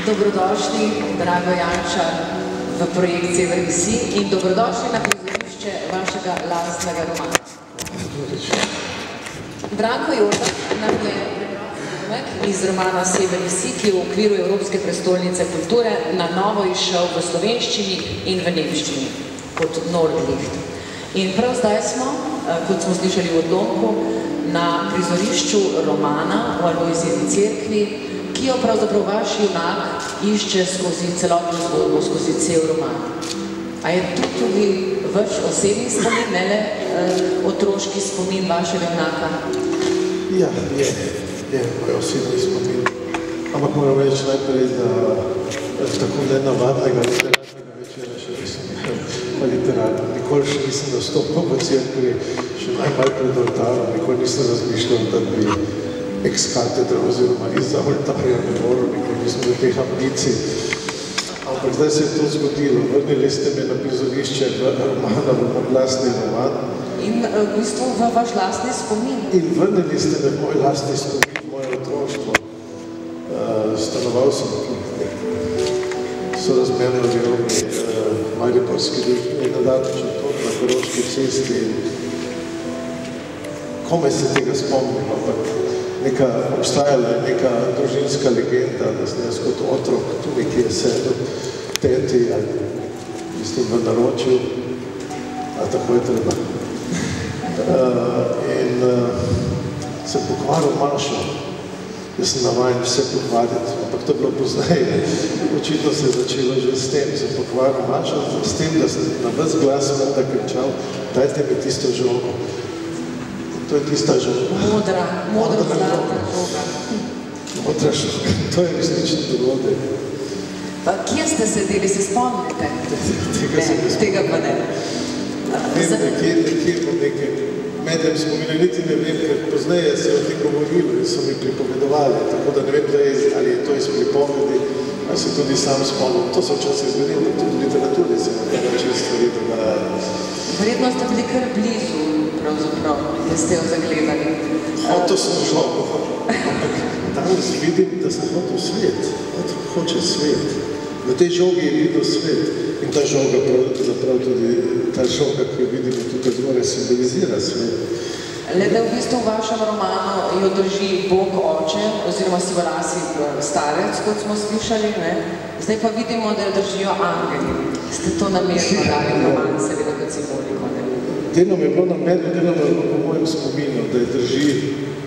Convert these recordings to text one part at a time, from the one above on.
Dobrodošli, drago Janča, v projekciji Vrisi in dobrodošli na prizorišče vašega lastnega romana. Branko Jordan nam je iz romana Severni Vsi, ki je v okviru Evropske prestolnice kulture na novo izšel v slovenščini in v nemščini kot Nordlicht. In prav zdaj smo, kot smo slišali v odlomku, na prizorišču romana v Alojzijevi cerkvi, ki jo pravzaprav vaš junak išče skozi celotno zgodbo, skozi cel roman. A je to tudi vaš osebni spomin, ne le otroški spomin vašega junaka? Ja, je moj osebni spomin. Ampak moram reči najprej, da tako nenavadnega literatnega večera še nisem literarno. Nikoli še nisem nastopil v cerkvi, še najmanj pred oltarom, nikoli nisem razmišljal, da bi ex-katedra oziroma izza oltarja ne moral, nikoli nisem do teh ambicij. Ampak zdaj se je to zgodilo. Vrnili ste me na prizorišče romana, v moj lastni roman. In v bistvu v vaš lastni spomin. In vrnili ste me v moj lastni spomin, v moje otroštvo. Stanoval sem sorazmerno revni mariborski družini na Datočem Tok, na Koroški cesti. Komaj se tega spomnim, ampak obstajala je neka družinska legenda, da sem jaz kot otrok tu nekje sedel teti, ali mislim v naročju, a tako je treba. In sem pokvaril mašo. Jaz sem navajen vse pokvariti, ampak to je bilo pozneje. Očitno se je začelo že s tem. Sem pokvaril mašo, s tem, da sem na ves glas smrta kričal, dajte mi tisto žogo. To je tista žoga. Modra zlata žoga. Modra žoga. To je resnični dogodek. Pa kje ste sedeli, se spomnite? Tega pa ne. Nekje po nekem medem spomine, niti ne vem, ker pozneje se je o tem govorilo in so mi pripovedovali, tako da ne vem, ali je to iz pripovedi, ali se tudi sam spomnim. To so včasih zgodili, tudi v literaturi se na ta način stvari dogajajo. Verjetno ste bili kar blizu, pravzaprav, da ste jo zagledali. To sem žal, ampak danes vidim, da sem hotel svet. Hoče svet. V tej žogi je videl svet. In ta žoga, pravzaprav tudi ta žoga, ki jo vidimo tukaj zgoraj, simbolizira svet. Le da v bistvu v vašem romanu jo drži Bog oče, oziroma Sivorasi starec, kot smo slišali, ne? Zdaj pa vidimo, da jo držijo angeli. Ste to namerno dali v roman, seveda kot simboliko, ne? Delom je bilo namerno, delom je bilo po mojem spominu, da je drži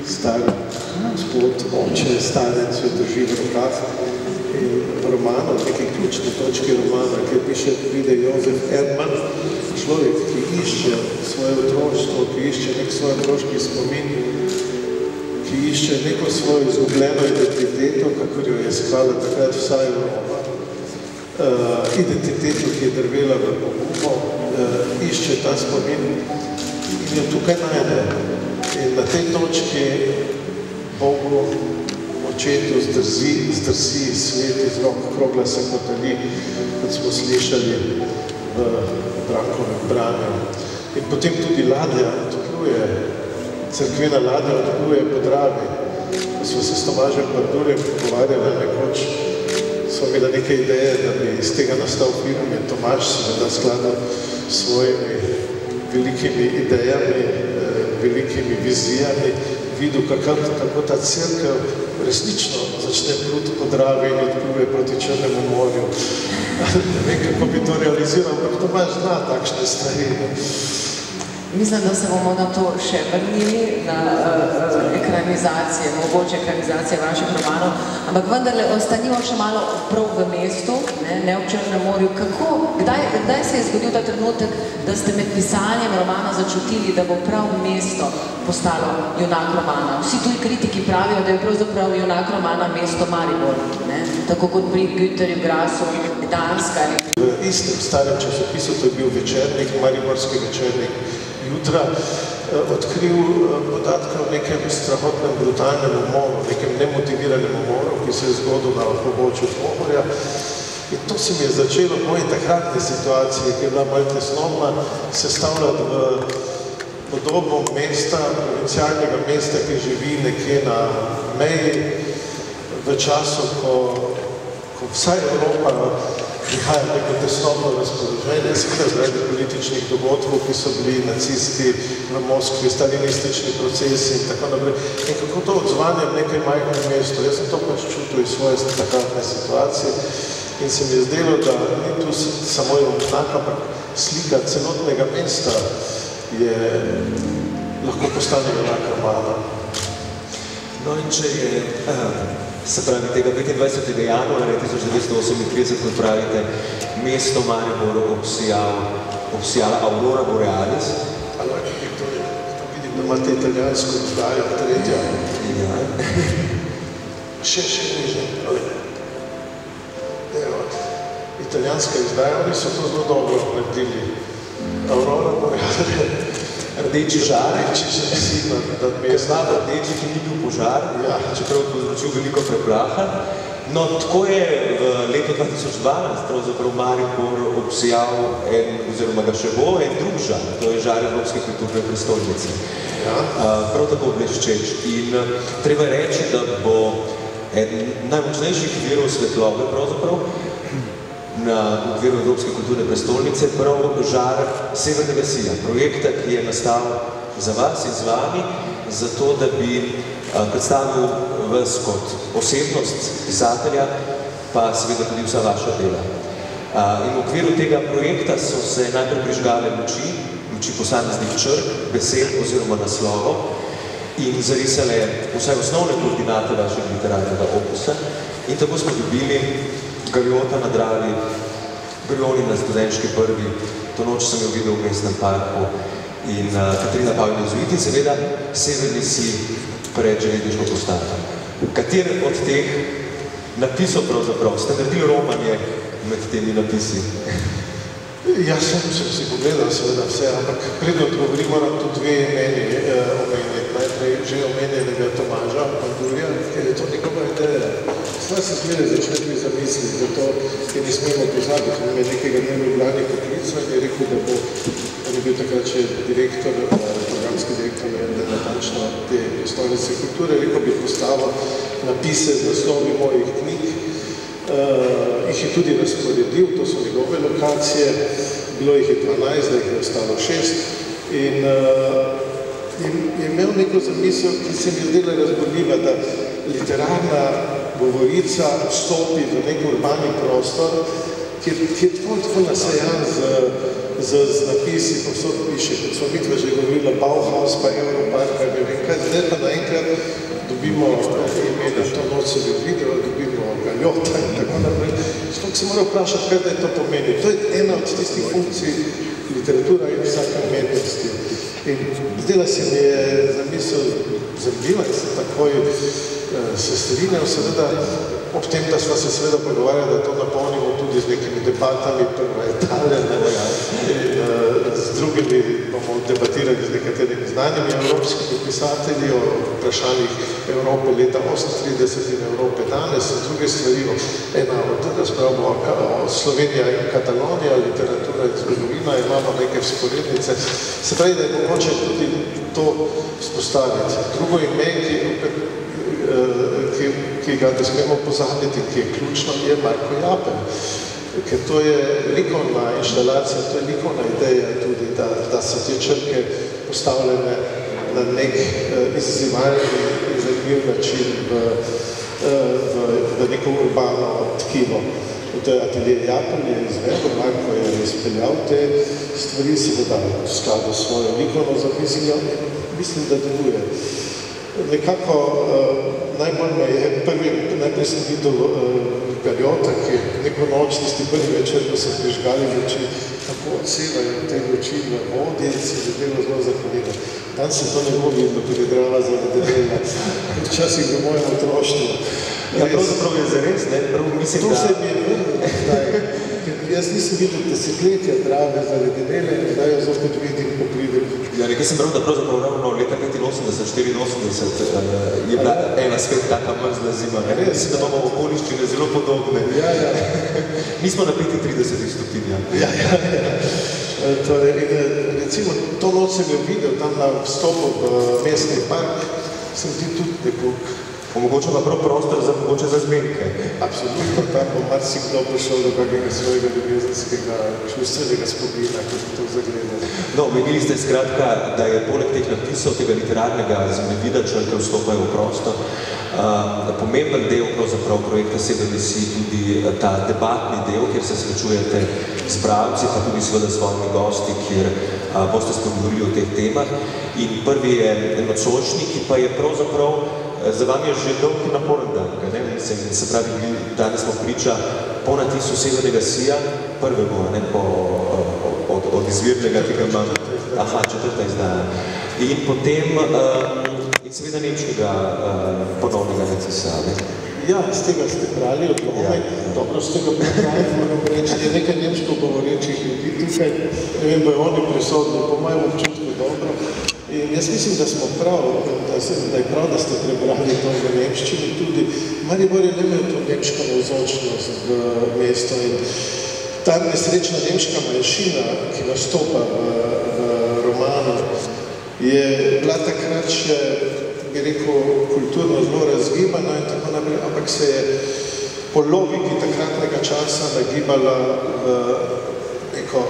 starec, gospod oče, starec jo drži v rokah. V romanu, v neki ključni točki romana, kjer piše, pride Jozef Erdmann, človek, ki išče svoje otroštvo, ki išče nek svoj otroški spomin, ki išče neko svojo izgubljeno identiteto, kakor jo je iskala takrat vsa Evropa, identiteto, ki je drvela v pogubo, išče ta spomin in jo tukaj najde. In na tej točki Bogu očetu zdrsi svet iz rok, krogla se kotali, kot smo slišali v Brankovem branju. In potem tudi ladja odpluje, cerkvena ladja odpluje po Dravi. Ko smo se s Tomažem Bardurjem pogovarjali nekoč, smo imeli neke ideje, da bi iz tega nastal film in Tomaž seveda skladal s svojimi velikimi idejami, velikimi vizijami, videl, kako ta cerkev resnično začne pluti po Dravi in odpluje proti Črnemu morju. Ne vem, kako bi to realiziral, ampak Tomaž zna takšne stvari. Mislim, da se bomo na to še vrnili, na ekranizacije, mogoče ekranizacije vaših romanov, ampak vendarle ostanimo še malo prav v mestu, ne v Črnem morju. Kdaj se je zgodil ta trenutek, da ste med pisanjem romana začutili, da bo prav mesto postalo junak romana? Vsi tuji kritiki pravijo, da je pravzaprav junak romana mesto Maribor, tako kot pri Güterju, Grasu, Gdanska. V istem starem časopisu, to je bil večernik, Mariborski večernik, Jutra, odkril podatke o nekem strahotnem, brutalnem umoru, nekem nemotiviranem umoru, ki se je zgodil na pobočju Pohorja. In to se mi je začelo v moji takratni situaciji, ki je bila malo tesnobna, sestavljati v podobo mesta, provincialnega mesta, ki živi nekje na meji, v času, ko ko vsa Evropa prihaja neko tesnobno razpoloženje, seveda zaradi političnih dogodkov, ki so bili nacisti v Moskvi, stalinistični procesi in tako naprej. In kako to odzvanje v nekaj majhnem mestu. Jaz sem to pač čutil iz svoje takratne situacije in se mi je zdelo, da ni tu samo znak, ampak slika celotnega mesta je lahko postane enaka mala. No in če je, se pravi, tega 25. januarja 1938, kot pravite, mesto Maribor obsijala Aurora Borealis. Ali to vidim, da imate italijansko izdajo, tretja. Ja. Še niže. Italijanska izdaja, oni so to zelo dobro naredili. Aurora Borealis. Rdeči žar, znamo rdeči, ki ni bil požar, ja. Čeprav je povzročil veliko preplaha. No, tako je v letu 2012 pravzaprav Maribor obsijal oziroma ga še bo, en drug žar, to je žar Evropske kulturne prestolnice. Ja. Prav tako bleščeč. In treba reči, da bo eden najmočnejših virov svetlobe pravzaprav na okviru Evropske kulturne prestolnice prav žar Severnega sija, projekta, ki je nastal za vas in z vami, zato da bi predstavil vas kot osebnost pisatelja, pa seveda tudi vsa vaša dela. In v okviru tega projekta so se najprej prižgale luči posameznih črk, besed oziroma naslovov in zarisale vsaj osnovne koordinate vašega literarnega opusa. In tako smo dobili Galjota na Dravi, Brioni na Studenčki prvi, to noč sem jo videl v mestnem parku in Katarina Pavlin Jezuit in seveda Severni sij pred železniško postajo. Kater od teh napisov pravzaprav ste naredili romanje med temi napisi? Ja, sem si pogledal seveda vse, ampak predno odgovorim, moram tu dve imeni omeniti. Najprej že omenjenega Tomaža Pandurja, ker je to njegova ideja. Sva se zmeraj začne pri zamisli, zato je ne smemo pozabiti. On je nekega dne v Ljubljani poklical in je rekel, da bo, on je bil takrat še direktor, programski direktor natančno te prestolnice kulture, rekel bi postavil napise z naslovi mojih knjig. Jih je tudi razporedil, to so njegove lokacije, bilo jih je 12, da jih je ostalo 6 in je imel neko zamisel, ki se mi je zdela razborljiva, da literarna govorica vstopi v nek urbani prostor, ki je tako nasejan z napisi, povsod piše, kot smo mitve že govorila, Bauhaus pa Europark, ne vem kaj, zdaj pa naenkrat dobimo imena, to noč se bi videlo, dobimo Galjota in tako naprej. Zato se mora vprašati, kaj da je to pomeni. To je ena od tistih funkcij literatura in vsake umetnosti. In zdela se mi je zamisel zanimiva in se takoj se strinjal, seveda ob tem, da sva se seveda pogovarjali, da to napolnimo tudi z nekimi debatami, prva Italija, z drugimi bomo debatirali z nekaterimi znanimi evropskimi pisatelji o vprašanjih Evrope leta 1938 in Evrope danes in druge stvari. Ena od razprav bo Slovenija in Katalonija, literatura in zgodovina, imamo neke vzporednice. Se pravi, da je mogoče tudi to spostaviti. Drugo ime, ki ga ne smemo pozabiti, ki je ključno, je Marko Japelj. Ker to je likovna inštalacija, to je likovna ideja tudi, da so te črke postavljene na nek izzivalni in zanimiv način v neko urbano tkivo. To je Atelje Japelj, je izvedel, Marko je izpeljal te stvari, seveda v skladu s svojo likovno zapisnijo, mislim, da deluje. Nekako najbolj me je najprej sem videl Galjota, ki neko noč, tisti prvi večer, ko so prižgali luči, tako odsevajo te luči v vodi in se zadelo zelo zakonilo. Dan se to ne bo vidno, ker je Drava zavedela. Včasih v mojem otroštvu. Ja, pravzaprav je zares, ne? Prav mislim, to se mi je vrlo zdaj. Jaz nisem videl desetletja Drave zavedele in zdaj jo zopet vidim, ko pridem. Ja, nekaj sem prav, da pravzaprav ravno leta 85-84 je bila ena spet taka mrzla zima. Mislim, da imamo okoliščine zelo podobne. Ja. Nismo na 35 stopinjah. Ja. Recimo, to noč sem jo videl tam na vstopu v mestni park, sem ti tudi neko Omogoča pa prav prostor za mogoče za zmenke. Absolutno, tam bo marsikdo prišel do kakega svojega ljubezenskega čustvenega spomina, ko bi to zagledal. No, omenili ste skratka, da je poleg teh napisov, tega literarnega zemljevida, črke vstopajo v prostor, pomemben del pravzaprav projekta Severni sij tudi ta debatni del, kjer se srečujete s bralci, pa tudi seveda s svojimi gosti, kjer boste spregovorili o teh temah. In prvi je nocojšnji, ki pa je pravzaprav za vami je že dolg in naporen dan, ne? Se pravi, danes smo priča po natisu Severnega sija, prvemu, ne, od izvirnega, ki ga imam, četrta izdaja. In potem, in seveda nemškega ponovnega natisa, ne? Ja, z tega ste brali odlomaj, dobro ste ga prebrali, moram reči, je nekaj nemško govorečih ljudi tukaj, ne vem, bojo oni prisotni, po mojem občutku dobro. In jaz mislim, da smo prav, da je prav, da ste prebrali to v nemščini tudi. Maribor je imel to nemško navzočnost v mesto in ta nesrečna nemška manjšina, ki nastopa v romanu, je bila takrat še, bi rekel, kulturno zelo razgibana in tako naprej, ampak se je po logiki takratnega časa nagibala v neko,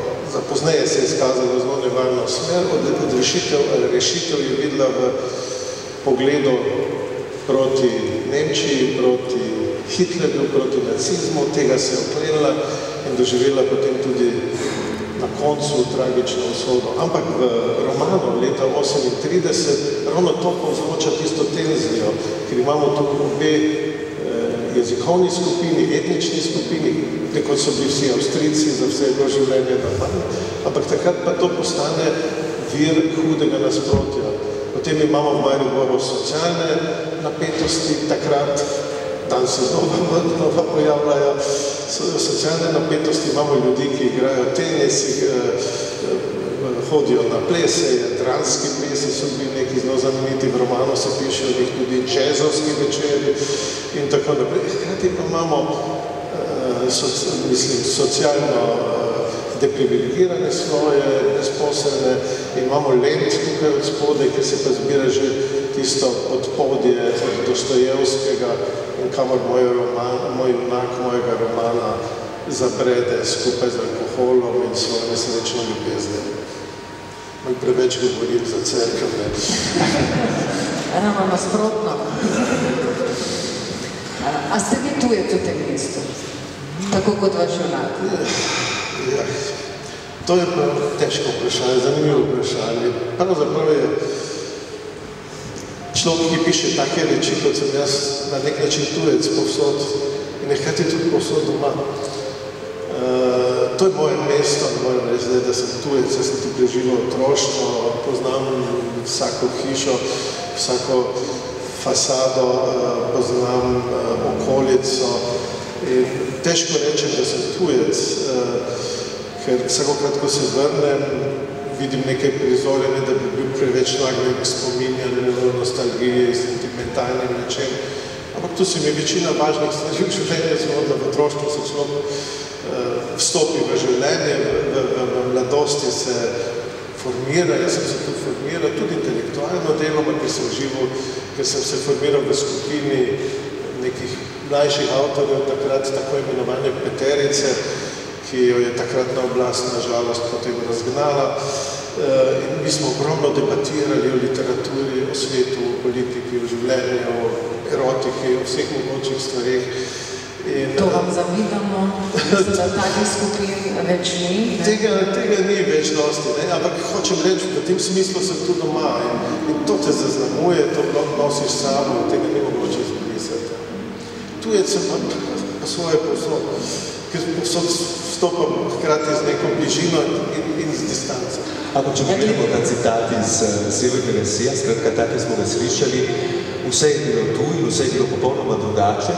pozneje se je izkazalo zelo nevarno smer, rešitev je videla v pogledu proti Nemčiji, proti Hitlerju, proti nacizmu, tega se je oklenila in doživela potem tudi na koncu tragično usodo. Ampak v romanu leta 1938 ravno to povzroča tisto tenzijo, ker imamo tu obe jezikovni skupini, etnični skupini, nekot so bili vsi Avstrijci za vse življenje normalno, ampak takrat pa to postane vir hudega nasprotja. Potem imamo v Mariboru socialne napetosti, takrat, tam se znova pojavljajo socialne napetosti, imamo ljudi, ki igrajo tenis, hodijo na plese, jadranski plesi so bili neki zelo znameniti, v romanu se pišejo njih tudi džezovski večeri in tako naprej. Hkrati pa imamo, socialno deprivilegirane sloje, nesposelne, imamo lent tukaj od spodaj, ki se pa zbira že tisto podpodje od Dostojevskega in kamor moj junak mojega romana zabrede skupaj z alkoholom in svojo nesrečno ljubezni. Malo preveč govorim za cerkev, ne? Ravno nasprotno. A ste vi tujec v tem mestu? Tako kot vaš junak? Ja, to je pa težko vprašanje, zanimivo vprašanje. Pravzaprav je človek, ki piše take reči, kot sem jaz na nek način tujec povsod in nekaj tudi povsod doma. To je moje mesto, ne moram reči, da sem tujec, jaz sem tu preživel otroštvo, poznam vsako hišo, vsako fasado, poznam okolico in težko rečem, da sem tujec, ker vsakokrat, ko se vrnem, vidim nekaj prizorjene, da bi bil preveč nagnjen k spominjanju, nostalgiji, sentimentalnim nečem. Ampak tu se mi večina važnih stvari v življenju zgodila, v otroštvu se človek vstopi v življenje, v mladosti se formira, jaz sem se tu formiral, tudi intelektualno deloma, ker sem se formiral v skupini nekih mlajših avtorjev, takrat tako imenovane Peterice, ki jo je takratna oblast na žalost potem razgnala. In mi smo ogromno debatirali o literaturi, o svetu, o politiki, o življenju, o erotiki, o vseh mogočih stvarih. To vam zavidamo, da takih skupin več ni? Tega ni več dosti, ne? Ampak hočem reči, v tem smislu sem tu doma in to te zaznamuje, to nosiš sabo in tega ni mogoče izbrisati. Tujec sem pa svoje posod, ker posod vstopam hkrati z neko bližino in z distanco. Ampak če pogledamo ta citat iz Severnega sija, skratka take smo ga slišali, vse je bilo tu in vse je bilo popolnoma drugače,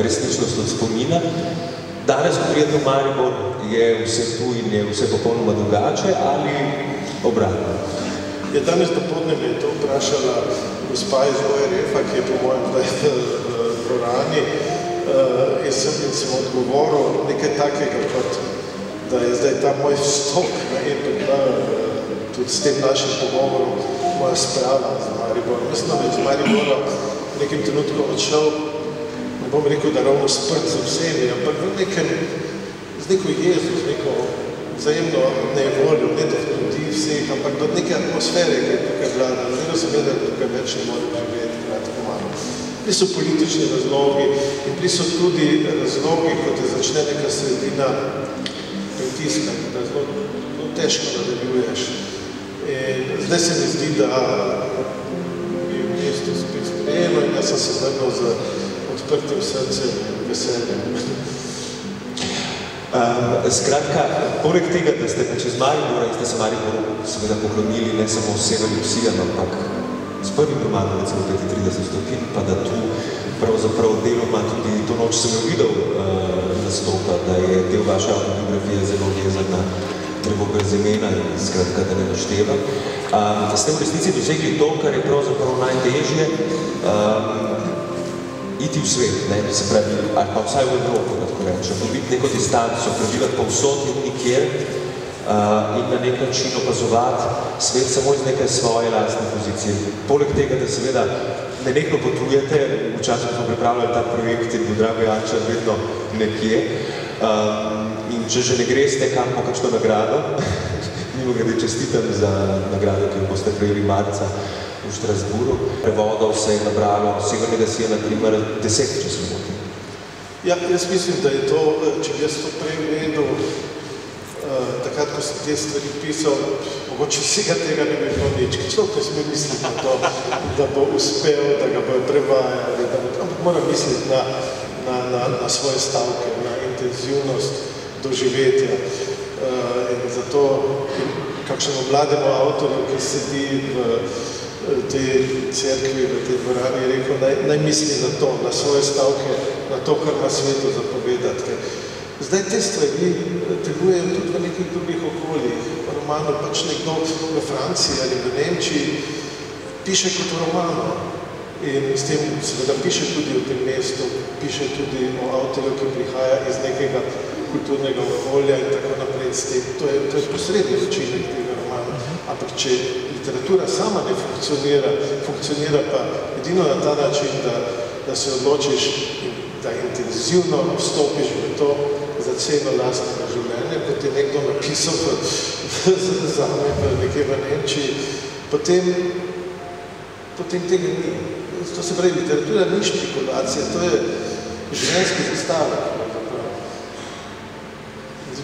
resničnost od spomina. Danes, ko prijete v Maribor, je vse tu in je vse popolnoma drugače ali obratno? Ja, danes dopoldne me je to vprašala gospa iz ORF-a, ki je po mojem zdaj v dvorani, in sem odgovoril nekaj takega, kot da je zdaj ta moj vstop na EPK, tudi s tem našim pogovorom, moja sprava z Mariborom. Mislim, da bi iz Maribora nekim trenutkom odšel, ne bom rekel, da ravno sprt z vsemi, ampak z neko jezo, z neko vzajemno nevoljo, ne do ljudi vseh, ampak do neke atmosfere, ki je tukaj vlada. Zdaj sem vedel, da tukaj več ne morem živeti, kratko malo. Bili so politični razlogi in bili so tudi razlogi, kot je začne neka sredina pritiska, da zelo težko nadaljuješ. In zdaj se mi zdi, da je v mestu spet sprejeno in jaz sem se vrnil z odprtim srcem in veseljem. Skratka, poleg tega, da ste čez Maribora in ste se Mariboru seveda poklonili ne samo Severnim Vsijam, ampak s prvim romanom, recimo 35 stopinj, pa da tu pravzaprav deloma tudi to noč sem jo videl nastopa, da je del vaše autobiografije zelo vezan na drevo brez imena in skratka, da ne naštevam. Ste v resnici dosegli to, kar je pravzaprav najtežje, iti v svet, ne, se pravi, ali pa vsaj v Evropo, tako rečem, dobiti neko distanco, prebivati povsod in nikjer in na nek način opazovati svet samo iz neke svoje lastne pozicije. Poleg tega, da seveda nenehno potujete, včasih smo pripravljali ta projekt in bo Drago Jančar vedno nekje, in če že ne greste kam po kakšno nagrado, mimogrede čestitam za nagrado, ki jo boste prejeli marca v Štrasburu. Prevodov se je nabralo Severnega Sija, na primer 10, če se motim. Ja, jaz mislim, da je to, če bi jaz to prej vedel, takrat, ko sem te stvari pisal, mogoče vsega tega ne bi bilo nič. Človek ne sme misliti na to, da bo uspel, da ga bojo prevajali, ampak moram misliti na svoje stavke, na intenzivnost doživetja. In zato kakšnemu mlademu avtorju, ki sedi v tej cerkvi, v tej dvorani, je rekel, naj misli na to, na svoje stavke, na to, kar ima svetu zapovedati. Zdaj te stvari delujejo tudi v nekih drugih okoljih. V romanu pač nekdo v Franciji ali v Nemčiji piše kot v romanu in s tem seveda piše tudi o tem mestu, piše tudi o avtorju, ki prihaja iz nekega kulturnega okolja in tako naprej. To je posredni učinek tega romana. Ampak če literatura sama ne funkcionira, funkcionira pa edino na ta način, da se odločiš in da intenzivno vstopiš v to za ceno lastnega življenja, kot je nekdo napisal zame nekje v Nemčiji, potem tega ni. To se pravi, literatura ni špekulacija, to je življenjski zastavek.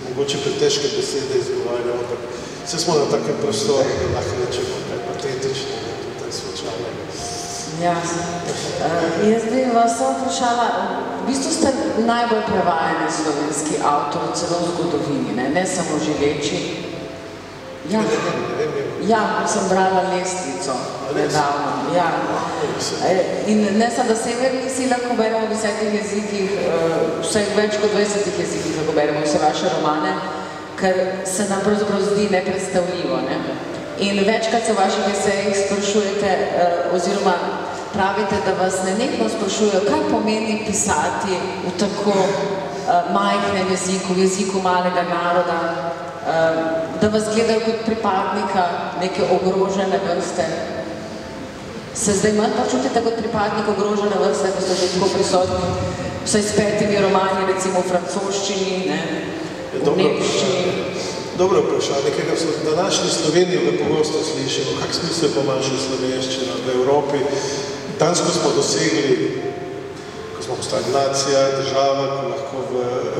Mogoče pretežke besede izgovarjamo, ampak vse smo na takem prostoru, da lahko rečemo kaj patetičnega, tudi slučajnega. Ja, jaz bi vas vprašala, v bistvu ste najbolj prevajani slovenski avtor celo v zgodovini, ne samo živeči. Ja, sem brala Lestvico nedavno. In ne samo, da Severni Sij lahko beremo v 10 jezikih, vsaj več kot 20 jezikih lahko beremo vse vaše romane, ker se nam pravzaprav zdi nepredstavljivo. In večkrat se v vaših esejih sprašujete, oziroma pravite, da vas nenehno sprašujejo, kaj pomeni pisati v tako majhnem jeziku, v jeziku malega naroda, da vas gledajo kot pripadnika neke ogrožene vrste. Se zdaj manj počutite kot pripadnik ogrožene vrste, ko ste že tako prisotni, vsaj s 5 romani, recimo v francoščini, v nemščini? Dobro vprašanje, ker v današnji Sloveniji ga pogosto slišimo, kak smisel pa manjša slovenščina v Evropi. Dansko smo dosegli, ko smo postali nacija, država, ko lahko v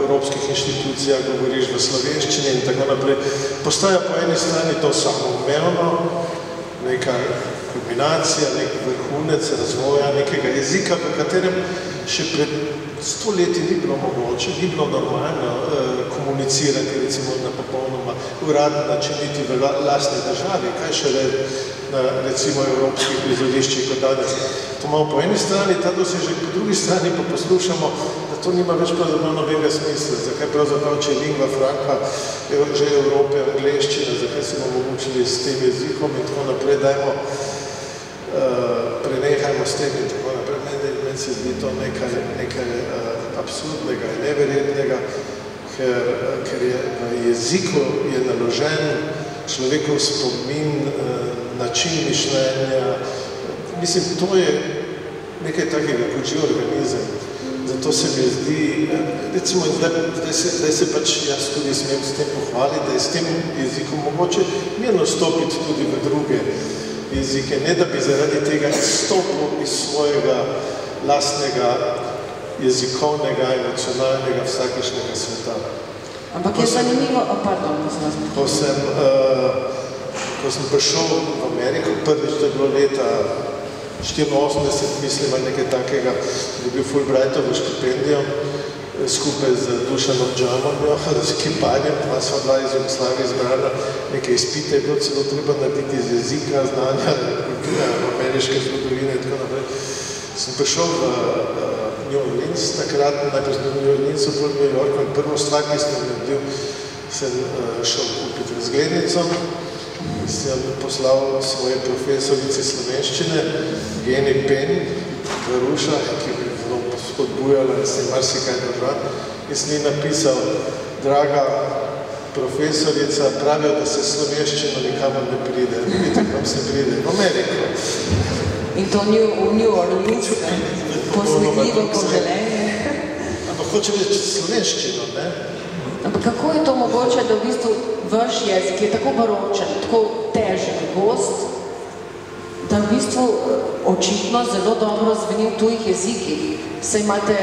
evropskih inštitucijah govoriš v slovenščini in tako naprej. Postaja po eni strani to samoumevno, neka kulminacija, nek vrhunec razvoja nekega jezika, v katerem še pred 100 leti ni bilo mogoče, ni bilo normalno komunicirati recimo na popolnoma uradni način niti v lastni državi, kaj šele na recimo evropskih prizoriščih kot danes. To imamo po eni strani, ta dosežek, po drugi strani pa poslušamo, da to nima več pravzaprav nobenega smisla. Zakaj pravzaprav, če je lingva franca že Evrope, angleščina, zakaj se bomo mučili s tem jezikom in tako naprej, dajmo prenehajmo s tem in tako naprej. Meni se zdi to nekaj absurdnega in neverjetnega, ker je v jeziku je naložen človekov spomin način mišljenja. Mislim, to je nekaj takega kot živ organizem. Zato se mi zdi, recimo, zdaj se pač jaz tudi smem s tem pohvaliti, da je s tem jezikom mogoče mirno stopiti tudi v druge jezike, ne da bi zaradi tega izstopil iz svojega lastnega jezikovnega, emocionalnega, vsakišnjega sveta. Ampak je zanimivo, pardon, ko sem prišel v Ameriko, prvič, to je bilo leta 84, mislim, ali nekaj takega, dobil Fulbrightovo štipendijo skupaj z Dušanom Džamom, z Kiparjem, pa sva bila iz Jugoslavije izbrala nekaj izpite, je bilo celo treba narediti iz jezika, znanja, ameriške zgodovine in tako naprej. Sem prišel v New Orleans, takrat najprej v New Orleansu, v New Yorku, in prvo stvar, ki sem naredil, sem šel kupiti razglednico, sem poslal svoje profesorici slovenščine, Geni Pen, Garuša, ki bi zelo spodbujala in se je marsikaj držal, in sem ji napisal: draga profesorica, pravijo, da se slovenščino nikamor ne pride. Vidite, kam se pride? V Ameriko. In to v New Orleans, posmetljivo poželenje. Ampak hoče reči slovenščino, ne? Ampak kako je to mogoče, da v bistvu vaš jezik je tako baročen, tako težek, gost, da v bistvu očitno zelo dobro zveni v tujih jezikih. Saj imate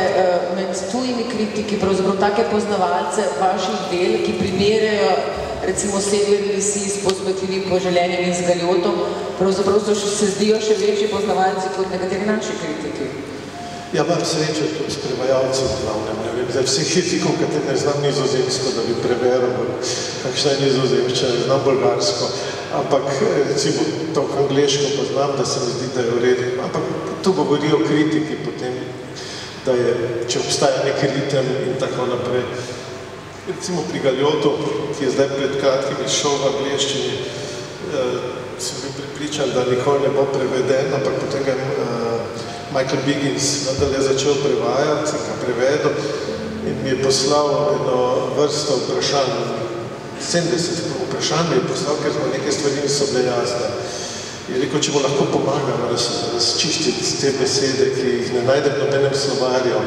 med tujimi kritiki pravzaprav take poznavalce vaših del, ki primerjajo recimo Severni sij s posmetljivim poželenjem in z Galjotom, pravzaprav se zdijo še večji poznavalci kot nekateri naši kritiki. Ja, imam srečo tudi s prevajalci v glavnem, ne vem, zdaj vseh jezikov, kateri ne znam nizozemsko, da bi preveral, kakšna je nizozemščina, znam bolgarsko, ampak recimo to angleško poznam, da se mi zdi, da je v redu, ampak tu govorijo kritiki potem, da je, če obstaja neki ritem in tako naprej. Recimo pri Galjotu, ki je zdaj pred kratkim izšel v angleščini, sem bil pripričan, da nikoli ne bo preveden, ampak potem ga Michael Biggins nadalje začel prevajati, ga prevedel in mi je poslal eno vrsto vprašanj, 70 vprašanj mi je poslal, ker smo neke stvari niso bile jasne. Je rekel, če bo lahko pomagam razčistiti te besede, ki jih ne najdem v nobenem slovarju.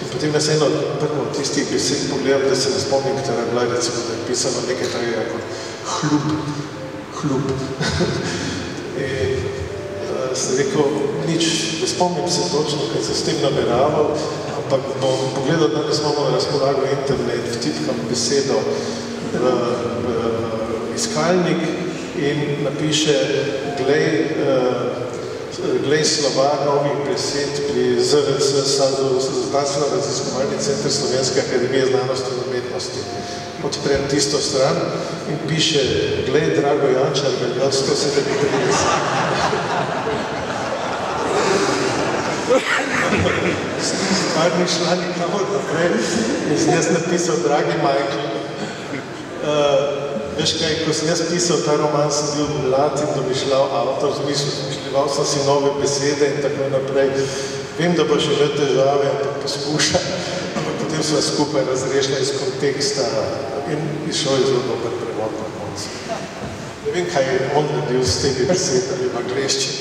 In potem jaz eno prvo od tistih besed pogledam, da se ne spomnim, katera je bila, recimo, da je pisano nekaj takega kot hljub. In sem rekel, nič, ne spomnim se točno, kaj se s tem nameraval, ampak bom pogledal, da danes imamo na razpolago internet, vtipkam besedo v iskalnik in napiše, glej slovar novih besed pri ZRC, Znanstveno-raziskovalni center Slovenske akademije znanosti in umetnosti. Odprem tisto stran in piše, glej, Drago Jančar, Galjot 137. Stvar ni šla nikamor naprej in sem jaz napisal, dragi Michael, veš kaj, ko sem jaz pisal ta roman, sem bil mlad in domišljal avtor, zmišljeval sem si nove besede in tako naprej. Vem, da bo še imel težave, ampak poskušam, ampak potem sva skupaj razrešila iz konteksta in išel je zelo dober prevod na koncu. Ne vem, kaj je on naredil s temi besedami v angleščini.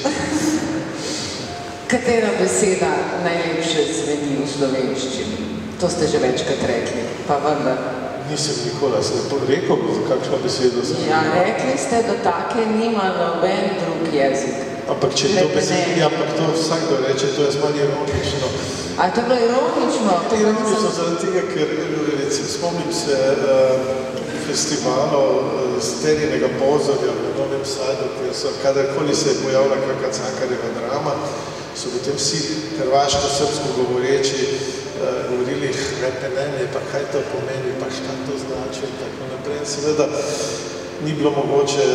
Katera beseda najlepše zveni v slovenščini? To ste že večkrat rekli, pa vendar. Nisem nikoli, sem rekel, za kakšno besedo sem. Ja, rekli ste, da take nima noben drug jezik. Ampak če to besedo, ja, ampak to vsakdo reče, to je malo ironično. A je to bilo ironično? Ironično zaradi tega, ker recimo spomnim se festivalov Sterijinega pozorja v Novem Sadu, ker so, kadarkoli se je pojavila kakšna Cankarjeva drama, so potem vsi hrvaško-srpsko govoreči govorili hrepenenje, pa kaj to pomeni, pa šta to znači in tako naprej. Seveda ni bilo mogoče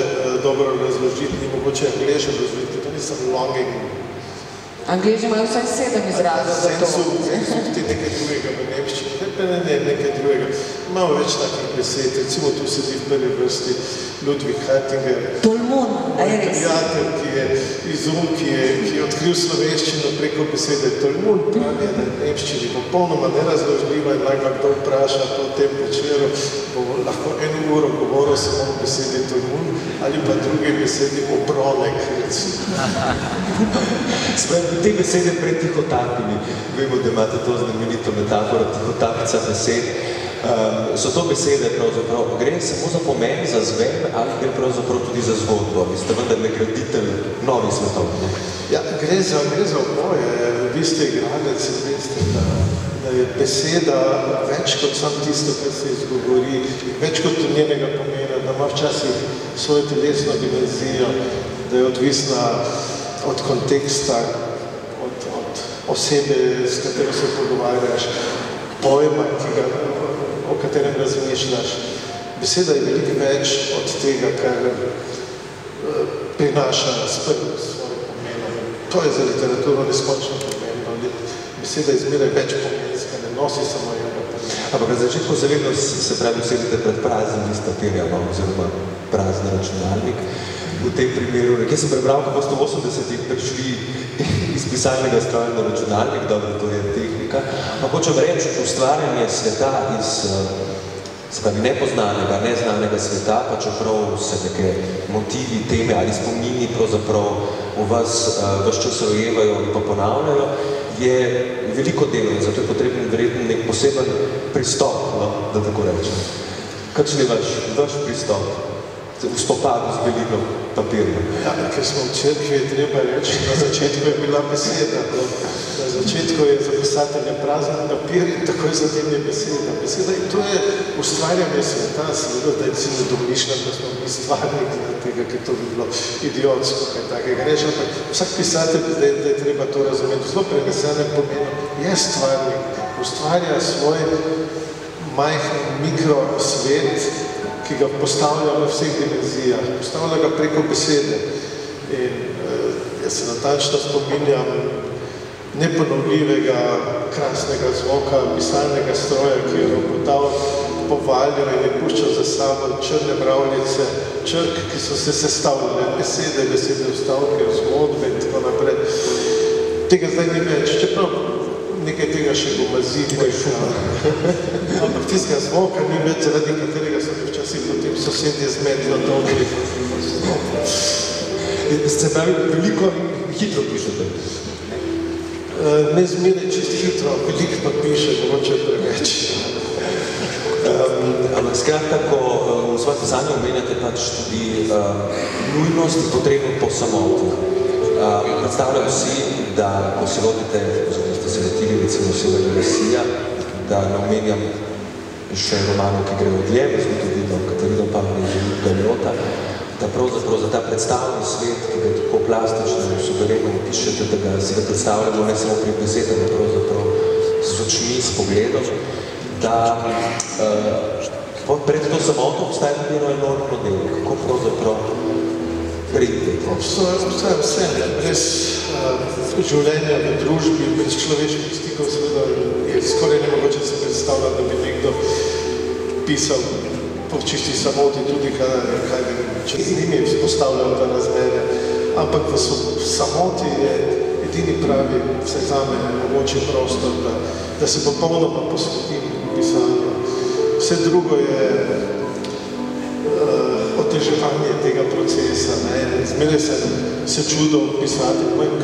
dobro razložiti, ni mogoče Angleže razložiti, to nisem longing. Angleži imajo vsaj 7 izrazov za to. Sensu ti nekaj drugega v nemščini, hrepenenje je nekaj drugega. Malo več takih besed, recimo tu sedi v prvi vrsti Ludwig Hartinger. Tolmun, a je res? Prijatelj, ki je iz ki je odkril slovenščino preko besede Tolmun, pravi, da je v nemščini popolnoma nerazložljiva in lahko kdo vpraša po tem večeru, bo lahko 1 uro govoril samo o besedi Tolmun ali pa druge besedi obronek, recimo. Te besede pred tihotapimi, vemo, da imate to znamenito metaforo tihotapica besed. So to besede pravzaprav, gre samo za pomen, za zven ali gre pravzaprav tudi za zgodbo? Vi ste vendar graditelj novih svetov. Ja, gre za oboje. Vi ste igralec in veste, da je beseda več kot samo tisto, kar se izgovori, več kot njenega pomena, da ima včasih svojo telesno dimenzijo, da je odvisna od konteksta, od osebe, s katero se pogovarjaš, pojma, o katerem razmišljaš. Beseda je veliko več od tega, kar prinaša s prvim svojim pomenom. To je za literaturo neskončno pomembno. Beseda je zmeraj več pomenska, ne nosi samo enega pomena. Ampak na začetku zavedno se pravi sedite pred praznim list papirja, oziroma prazni računalnik. V tem primeru, nekaj sem prebral, kako ste v 80-ih prišli iz pisalnega stroja na računalnik, dobro, to je tehnika. Ampak hočem reči, ustvarjanje sveta iz nepoznanega, neznanega sveta, pa čeprav se neke motivi, teme ali spomini pravzaprav v vas čas rojevajo ali pa ponavljajo, je veliko delo in zato je potreben verjetno nek poseben pristop, da tako rečem. Kakšen je vaš pristop v spopadu z belino papirja? Ja, ker smo v cerkvi, je treba reči, na začetku je bila beseda. Na začetku je za pisatelja prazen papir in takoj zatem je beseda. Beseda in to je ustvarjanje sveta, seveda, da si ne domišljam, da smo mi stvarniki tega, ker to bi bilo idiotsko, kaj takega reči, ampak vsak pisatelj, da je treba to razumeti, zelo prenesenem pomenu, je stvarnik, ustvarja svoj majhen mikrosvet, ki ga postavlja v vseh dimenzijah, postavlja ga preko besede. In jaz se natančno spominjam neponovljivega, krasnega zvoka pisalnega stroja, ki je robotal po valju in je puščal za sabo črne mravljice, črk, ki so se sestavljale, besede vstavke, zgodbe in tako naprej. Tega zdaj ni več, čeprav nekaj tega še gomazi, ampak tistega zvoka ni več, zaradi katerega so mi včasih potem sosedje zmedlo dobri. Se pravi, veliko hitro pišete? Ne zmeraj čist hitro, veliko pa piše, mogoče preveč. Ampak skratka, ko v svojem pisanju omenjate pač tudi nujnost in potrebo po samoti. Predstavljam si, da ko se vodite, oziroma ste se letili recimo Severnega Mesija, da ne omenjam še romanov, ki grejo dlje, zgodovino Katarino Pavla in Galjota, da pravzaprav za ta predstavni svet, ki ga tako plastično in suvereno pišete, da ga si ga predstavljamo ne samo pri besedah, ampak pravzaprav z očmi, s pogledom, da pred to samoto obstaja tudi eno enormno delo, kako pravzaprav pridete. Obstaja vse, brez življenja v družbi, brez človeških stikov, seveda je skoraj nemogoče se predstavljati, da bi nekdo pisal po čisti samoti, tudi kaj čez njimi vzpostavljal ta razmerja. Ampak v samoti je edini pravi, vse zame, mogoče prostor, da se popolnoma posvetim pisanju. Vse drugo je oteževanje tega procesa. Zmeraj sem se čudil pisati mojim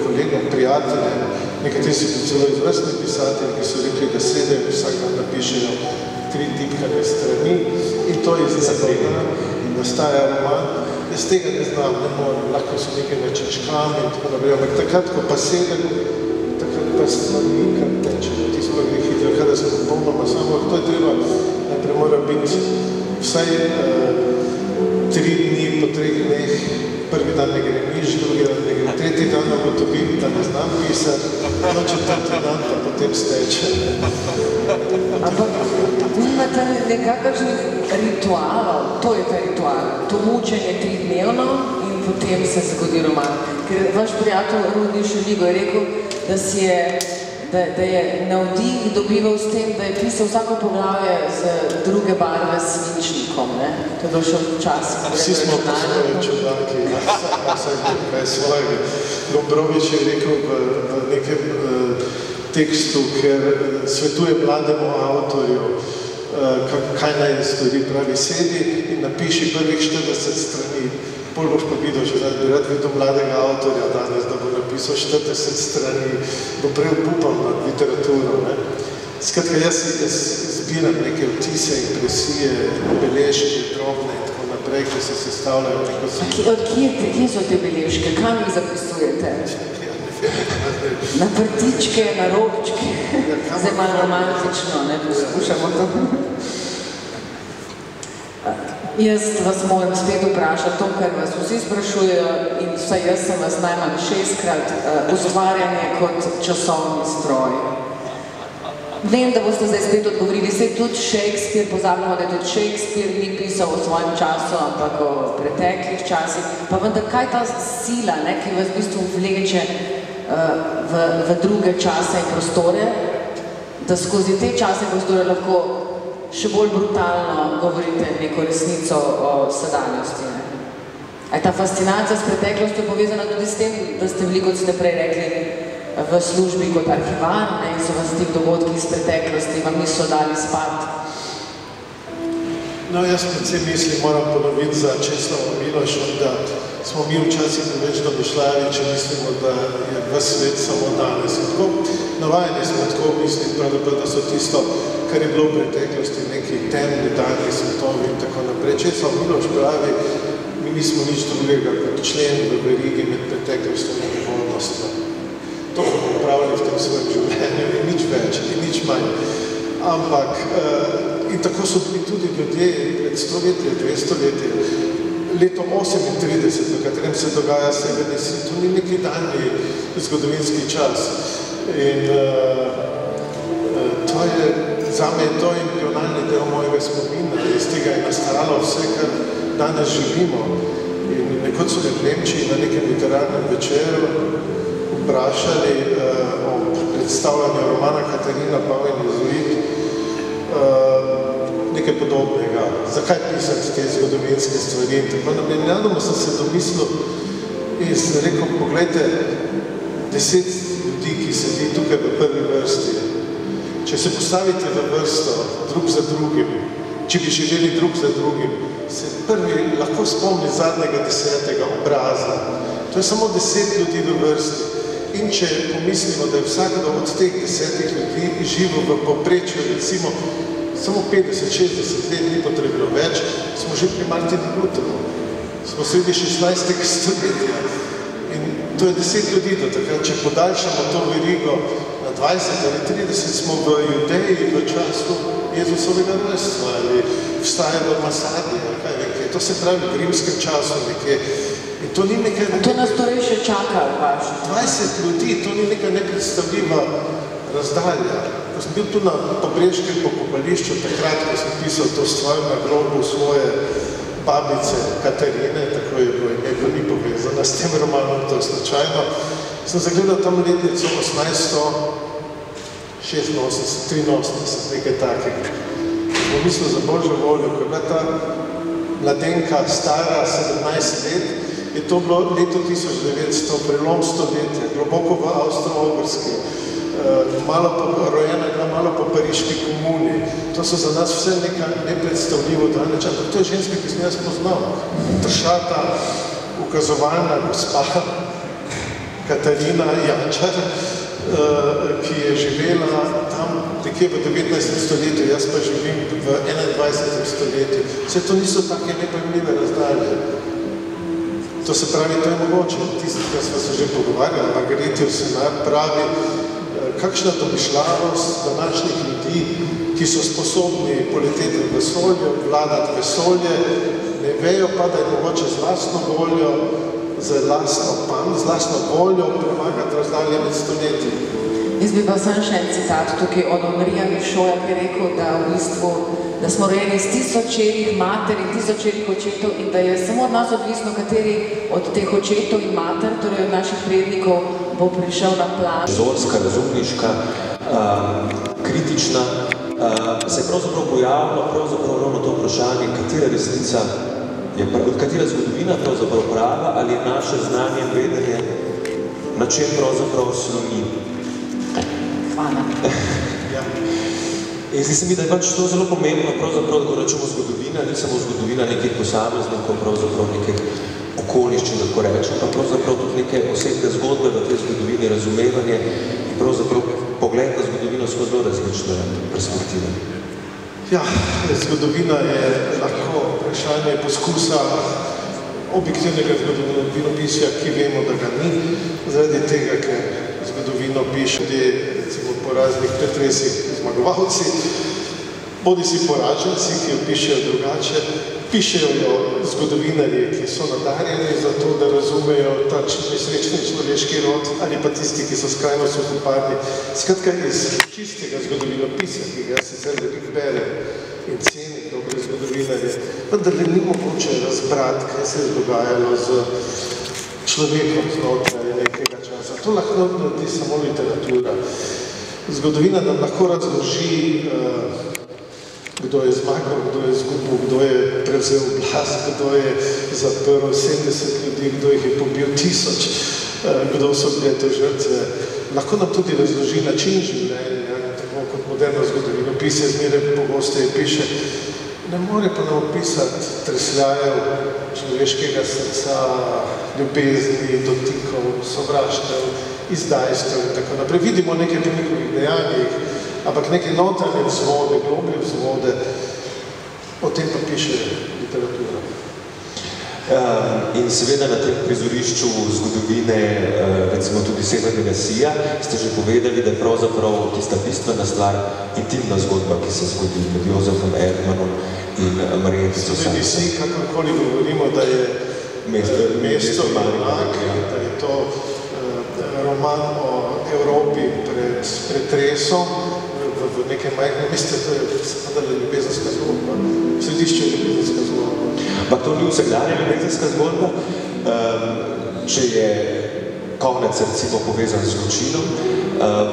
kolegom, prijateljem, nekateri so bili celo izvrstni pisatelji, ki so rekli, da sedejo, vsak dan napišejo 3 tipkane strani in to je izgleda in nastaja roman. Jaz tega ne znam, ne morem, lahko so nekaj načečkam in tako naprej, ampak takrat, ko pa sedem, takrat pa stvari, kar tečejo, ti smo gre hitro, kada sem popolnoma samo, to je treba, najprej mora biti vsaj 3 dni, po 3 dneh, prvi dan ne gre nič, drugi dan ne gre, tretji dan ugotovim, da ne znam pisati, četrti dan pa potem steče. Ampak nimate nekakšnih ritualov, to je ta ritual, to mučenje 3-dnevno in potem se zgodi roman. Ker vaš prijatelj Rudi Šeligo je rekel, da si je da je navdih dobival s tem, da je pisal vsako poglavje z druge barve s svinčnikom, ne? To je bilo še včasih. Vsi smo po svoje čudaki, vsaj nekaj svojega. Gombrowicz je rekel v nekem tekstu, ker svetuje mlademu avtorju, kaj naj stori, pravi, sedi in napiši prvih 40 strani. Pol boš pa videl, že da bi rad videl mladega avtorja danes, da bo napisal 40 strani, bo prej upupal nad literaturo. Ne? Skratka, jaz zbiram neke vtise, impresije, beležke, drobne in tako naprej, ki se sestavljajo neko zbirom. Od kje so te beležke? Kam jih zapisujete? Na prtičke, na robčke? Zdaj malo romantično, ne? Poskušamo to. Jaz vas moram spet vprašati to, kar vas vsi sprašujejo in vsaj jaz sem vas najmanj 6-krat ustvarjanje kot časovni stroj. Vem, da boste zdaj spet odgovorili, saj tudi Shakespeare, pozabljamo, da je tudi Shakespeare ni pisal o svojem času, ampak o preteklih časih. Pa vendar, kaj ta sila, ne, ki vas v bistvu vleče v druge čase in prostore, da skozi te čase in prostore lahko še bolj brutalno govorite neko resnico o sedanjosti. Je ta fascinacija s preteklostjo povezana tudi s tem, da ste bili, kot ste prej rekli, v službi kot arhivar, ne, in so vas tih dogodki iz preteklosti vam niso dali spati? No, jaz predvsem mislim, moram ponoviti za Česlava Miloša, da smo mi včasih več domišljali, če mislimo, da je ves svet samo danes. Navajeni smo tako misliti, da so tisto, kar je bilo v preteklosti, neki temni dani, svetovi in tako naprej. Česlav Miloš pravi, mi nismo nič drugega kot člen v verigi med preteklostjo in prihodnostjo. To bomo upravili v tem svojem življenju in nič več, in nič manj. Ampak, in tako so bili tudi ljudje pred 100 leti, 200 leti. Leto 38, v katerem se dogaja severni svet, to ni neki daljni zgodovinski čas. In to je, zame je to embrionalni del mojega spomina, iz tega je nastalo vse, kar danes živimo. In nekoč so v Nemčiji na nekem literarnem večeru vprašali o predstavljanju romana Katarina Pavel Jezuit, nekaj podobnega. Zakaj pisati te zgodovinske stvari? Tako namenjadoma sem se domislil in sem rekel, pogledajte, 10 ljudi, ki sedi tukaj v prvi vrsti. Če se postavite v vrsto drug za drugim, če bi živeli drug za drugim, se prvi lahko spomni zadnjega 10. obraza. To je samo 10 ljudi v vrsti. In če pomislimo, da je vsakdo od teh 10 ljudi živo v povprečju, recimo, samo 50-60 let ni potrebno več, smo že pri Martinu Lutheru. Smo sredi 16. stoletja. In to je 10 ljudi do takrat. Če podaljšamo to verigo na 20 ali 30, smo v Judeji v času Jezusovega rojstva ali vstaje v Masadi, ali kaj nekaj. To se pravi v rimskem času nekje. In to ni nekaj... To nas torej še čaka, vaš? 20 ljudi, to ni neka nepredstavljiva razdalja. Ko sem bil tu na Pobreškem pokopališču, takrat, ko sem pisal to stvar na grobu svoje babice Katarine, tako je bilo ime, ko ni povezana s tem romanom, to je slučajno, sem zagledal tam letnico 1886, nekaj takega. Smo mislili za Božjo voljo, ko je bila ta mladenka stara 17 let, je to bilo leto 1900, prelom stoletja, globoko v Avstro-Ogrski, rojena je bila malo po pariški komuni. To so za nas vse nekaj nepredstavljivo daleč, ampak to je ženska, ki sem jaz poznal. Tršata, ukazovalna gospa Katarina Jančar, ki je živela tam nekje v 19. stoletju, jaz pa živim v 21. stoletju. Vse to niso take nepojemljive razdalje. To se pravi, to je mogoče. Tisti, kar smo se že pogovarjali, Margaretijev senar pravi, kakšna domišljavost današnjih ljudi, ki so sposobni poleteti v vesolje, vladati vesolje, ne vejo pa, da je mogoče z lastno voljo, z lastno voljo premagati razdalje med stoletji. Jaz bi pa sem še en citat tukaj od Henrija Mišoja, ki je rekel, da v bistvu da smo rojeni iz tisočerih mater in tisočerih očetov in da je samo od nas odvisno, kateri od teh očetov in mater, torej od naših prednikov, bo prišel na plan. Zorska, razumniška, kritična, se je pravzaprav pojavilo ravno to vprašanje, katera resnica katera zgodovina pravzaprav prava ali je naše znanje, vedenje, na čem pravzaprav sloni. Hvala. In zdi se mi, da je pač to zelo pomembno, pravzaprav, da ko rečemo zgodovina, ni samo zgodovina nekih posameznikov, pravzaprav nekih okoliščin, da ko rečem, pa pravzaprav tudi neke osebne zgodbe v tej zgodovini, razumevanje in pravzaprav pogled na zgodovino skozi zelo različne perspektive. Ja, zgodovina je lahko vprašanje poskusa objektivnega zgodovinopisja, ki vemo, da ga ni, zaradi tega, ker zgodovino piše tudi recimo po raznih pretresih zmagovalci, bodi si poraženci, ki jo pišejo drugače, pišejo jo zgodovinarji, ki so nadarjeni za to, da razumejo ta nesrečni človeški rod, ali pa tisti, ki so skrajno suhoparni. Skratka, iz čistega zgodovinopisa, ki ga sicer veliko berem in cenim dobre zgodovinarje, vendar ni mogoče razbrati, kaj se je dogajalo z človekom znotraj nekega časa. To lahko naredi samo literatura. Zgodovina nam lahko razloži, kdo je zmagal, kdo je izgubil, kdo je prevzel oblast, kdo je zaprl 70 ljudi, kdo jih je pobil 1000, kdo so bile te žrtve. Lahko nam tudi razloži način življenja, tako kot moderno zgodovinopisje zmeraj pogosteje piše. Ne more pa nam opisati tresljajev človeškega srca, ljubezni, dotikov, sovraštev, izdajstev in tako naprej. Vidimo nekaj po njihovih dejanjih, ampak neke notranje vzvode, globlje vzvode, o tem pa piše literatura. In seveda na tem prizorišču zgodovine, recimo tudi Severnega sija, ste že povedali, da je pravzaprav tista bistvena stvar intimna zgodba, ki se zgodi med Jozefom Erdmanom in Marjetico Sansom. Severnji sij, kakorkoli govorimo, da je mesto Marjak, da je to roman o Evropi pred pretresom, v nekem majhnem mestu, to je seveda ljubezenska zgodba, središče ljubezenska zgodba. Ampak to ni vsakdanja ljubezenska zgodba, če je konec recimo povezan z zločinom,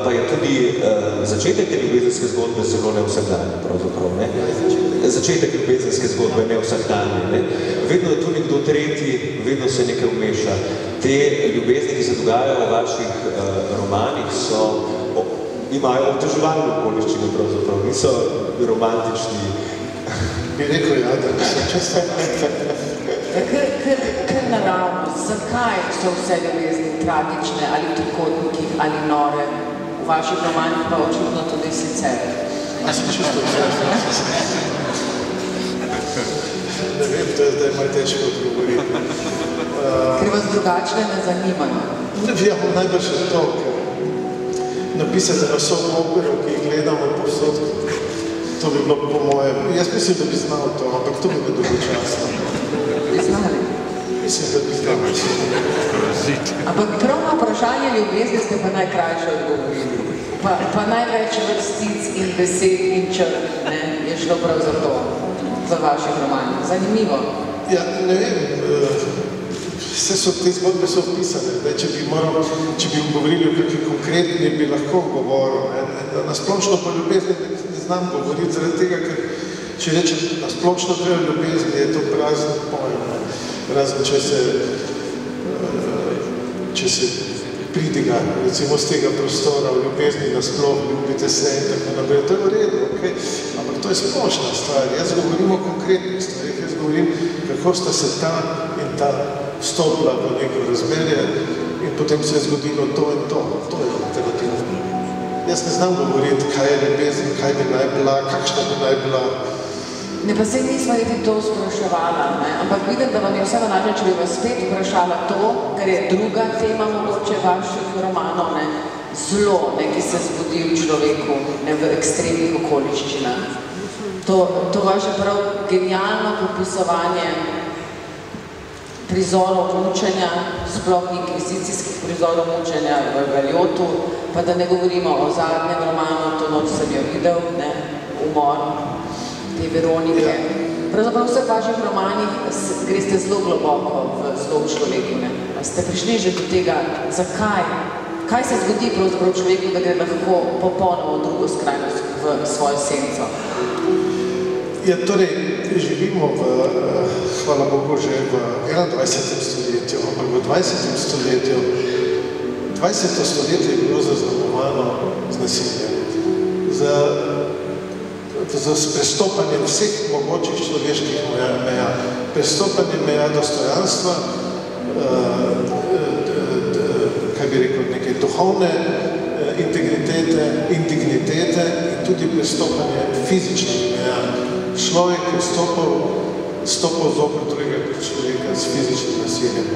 pa je tudi začetek te ljubezenske zgodbe zelo nevsakdanje, pravzaprav, ne? Začetek ljubezenske zgodbe je nevsakdanje, ne? Vedno je tu nekdo tretji, vedno se nekaj vmeša. Te ljubezni, ki se dogajajo v vaših romanih, imajo oteževalne okoliščine pravzaprav, niso romantični. Bi rekel, ja, da bi se čisto. Ker naravno, zakaj so vse ljubezni tragične ali v trikotnikih ali nore, v vaših romanih pa očitno tudi sicer? A sem čisto vse. Ne vem, to je zdaj malo težko odgovoriti. Ker vas drugačne ne zanimajo? Ja, najbrž je to, ker napisati na vso opero, ki jih gledamo povsod, to bi bilo po mojem. Jaz mislim, da bi znal to, ampak to bi bilo dolgočasno. Bi znali? Mislim, da bi znal. Ampak prav na vprašanje ljubezni ste pa najkrajše odgovorili. Pa največ vrstic in besed in črt, ne, je šlo prav za to, za vaših romanov. Zanimivo. Ja, ne vem, vse so te zgodbe so opisane. Če bi govorili o kakšni konkretni, bi lahko govoril. Na splošno pa ljubezni ne znam govoriti, zaradi tega, ker če rečem na splošno treba ljubezni, je to prazen pojem. Razen, če se pridiga, recimo z tega prostora v ljubezni nasploh, ljubite se in tako naprej. To je v redu, okej, ampak to je splošna stvar. Jaz govorim o konkretnih stvarih, jaz govorim, kako sta se ta in ta vstopila v neko razmerje in potem se je zgodilo to in to. To je literatura. Jaz ne znam govoriti, kaj je ljubezen, kaj bi naj bila, kakšna bi naj bila. Ne, pa se nismo niti to spraševala, ne? Ampak vidim, da vam je vse način, če bi vas spet vprašala to, ker je druga tema mogoče vaših romanov, ne? Zlo, ne, ki se zgodi v človeku, ne, v ekstremnih okoliščinah. To vaše prav genialno popisovanje prizorov mučenja, sploh inkvizicijskih prizorov mučenja v Galjotu, pa da ne govorimo o zadnjem romanu, to noč sem jo videl, ne, umor. te Veronike. Pravzaprav v vseh vaših romanih greste zelo globoko v zelo človeku. Ste prišli že do tega, zakaj? Kaj se zgodi pravzaprav v človeku, da gre lahko popolnoma v drugo skrajnost, v svojo senco? Ja, torej, živimo hvala Bogu, že v 21. stoletju, ampak v 20. stoletju. 20. stoletje je bilo zaznamovano z nasiljem, z prestopanjem vseh mogočih človeških meja, prestopanjem meja dostojanstva, kaj bi rekel, neke duhovne integritete, indignitete in tudi prestopanje fizičnih meja. Človek je stopil zopr drugega človeka s fizičnim nasiljem.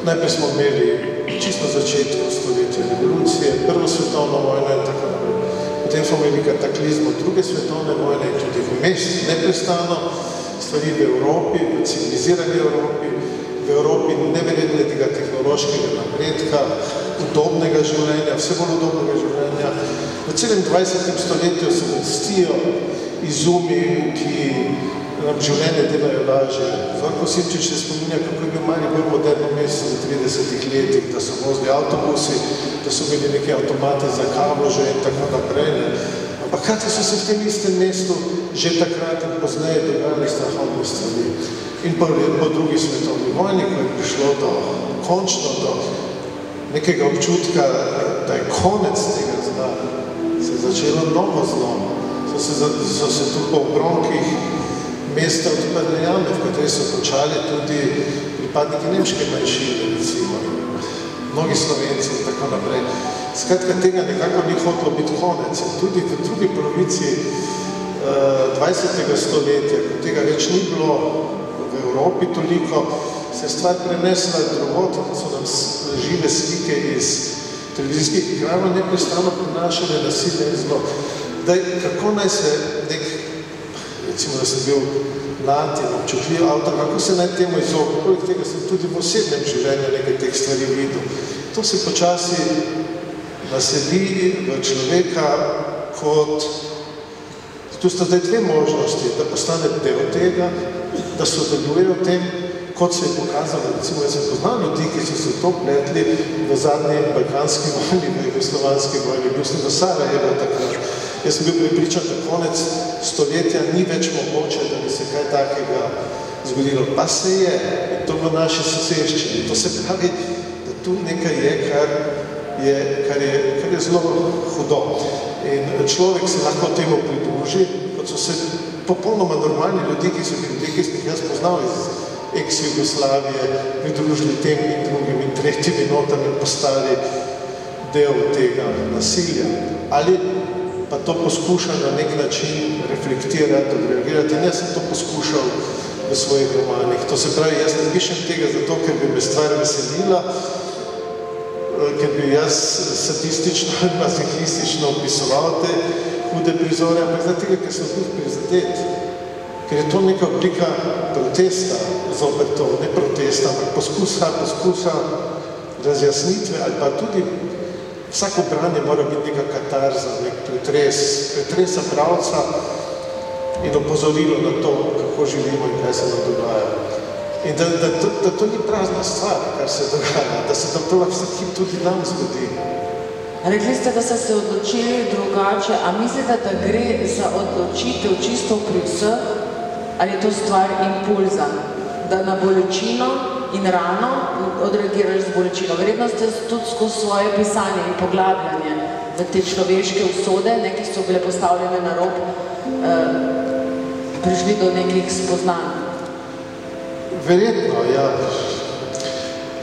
Najprej smo imeli čisto začetku stoletja revolucije, prvo svetovno vojno in tako naprej. Potem smo imeli kataklizmo druge svetovne vojne in tudi vmes neprestano stvari v Evropi, v civilizirani Evropi, v Evropi neverjetnega tehnološkega napredka, udobnega življenja, vse bolj udobnega življenja. V celem 20. stoletju se vrstijo izumi, ki nam življenje delajo lažje. Zvonko Simčič se spominja, kako je bil Maribor moderno mesto v 30 letih, da so vozili avtobusi, da so imeli neke avtomate za kavo že in tako naprej. Ampak hkrati so se v tem istem mestu že takrat in pozneje dogajali strahovne stvari. In po drugi svetovni vojni, ko je prišlo končno do nekega občutka, da je konec tega zla, se je začelo novo zlo. So se tu po obronkih mesta odprle jame, v kateri so končali tudi pripadniki nemške manjšine, recimo, mnogi Slovenci in tako naprej. Skratka, tega nekako ni hotelo biti konec. Tudi v drugi polovici 20. stoletja, ko tega več ni bilo v Evropi toliko, se je stvar prenesla drugot, so nam žive slike iz televizijskih ekranov neprestano prenašale nasilje in zlo. Kako naj se recimo, da sem bil mlad in občutljiv avtor, kako se naj temu izognil? Poleg tega sem tudi v osebnem življenju nekaj teh stvari videl. To se počasi nasedi v človeka kot... Tu sta zdaj dve možnosti, da postane del tega, da sodeluje v tem, kot se je pokazalo. Recimo, jaz sem poznal ljudi, ki so se to pletli v zadnji balkanski vojni, v jugoslovanski vojni, bil sem do Sarajeva takrat. Jaz sem bil prepričan, da konec stoletja ni več mogoče, da bi se kaj takega zgodilo. Pa se je, in to v naši soseščini. To se pravi, da tu nekaj je, kar je zelo hudo. In človek se lahko temu pridruži, kot so se popolnoma normalni ljudi, ki so bili ki sem jih jaz poznal iz ex-Jugoslavije, pridružili tem in drugim in tretjimi notami postali del tega nasilja. Ali pa to poskuša na nek način reflektirati, odreagirati. In jaz sem to poskušal v svojih romanih. To se pravi, jaz ne pišem tega zato, ker bi me stvar veselila, ker bi jaz statistično in mazohistično opisoval te hude prizore, ampak zato, ker sem bil prizadet. Ker je to neka oblika protesta zoper to, ne protesta, ampak poskusa razjasnitve ali pa tudi vsako branje mora biti neka katarza, nek pretresa pravca in opozorilo na to, kako živimo in kaj se nam dogaja. In da to ni prazna stvar, kar se dogaja, da se nam to vsak hip tudi nam zgodi. Rekli ste, da ste se odločili drugače, a mislite, da gre za odločitev čisto pri vseh, ali je to stvar impulza, da na bolečino in rano odreagiraš z bolečino? Verjetno ste tudi skozi svoje pisanje in poglabljanje v te človeške usode, ki so bile postavljene na rob, prišli do nekih spoznanj. Verjetno, ja.